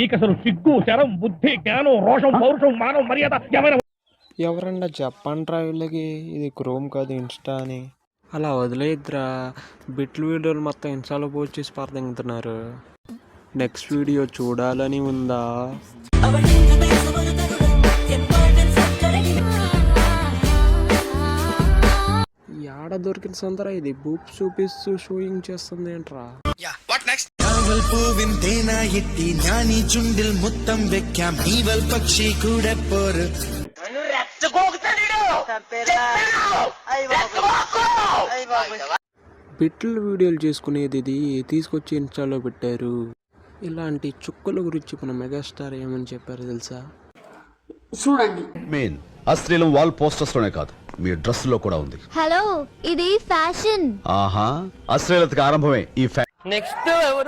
మీకు అసలు సిగ్గు శరం బుద్ధి జ్ఞానం రోషం పౌరుషం మానవ మర్యాద ఏమైనా ఎవరన్నా చెప్పండ్రా వీళ్ళకి ఇది క్రోమ్ కాదు ఇన్స్టా అని. అలా వదిలేద్రా, బిట్లు వీడియోలు మొత్తం ఇన్స్టాలో పోస్ట్ చేసి పరదెంగుతున్నారు. నెక్స్ట్ వీడియో చూడాలని ఉందా? యాడ దొరికిన సందర ఇది బూప్ చూపిస్తూ షోయింగ్ చేస్తుంది ఏంట్రా? പൂവിൻ തേനായിട്ടി ഞാനീ ചുണ്ടിൽ മുത്തം വെക്കാം നീവൽ പക്ഷി കൂടെ പോര്. బిట్లు వీడియోలు చేసుకునేది ఇది తీసుకొచ్చి ఇన్స్టాలో పెట్టారు. ఇలాంటి చుక్కల గురించి మన మెగాస్టార్ ఏమని చెప్పారు తెలుసా? చూడండి, మెయిన్ అశ్లీలం వాల్ పోస్టర్స్ లోనే కాదు, మీ డ్రెస్ లో కూడా ఉంది. హలో, ఇది ఫ్యాషన్. ఆహా, అశ్లీలతకి ఆరంభమే ఈ నెక్స్ట్ ఎవరు?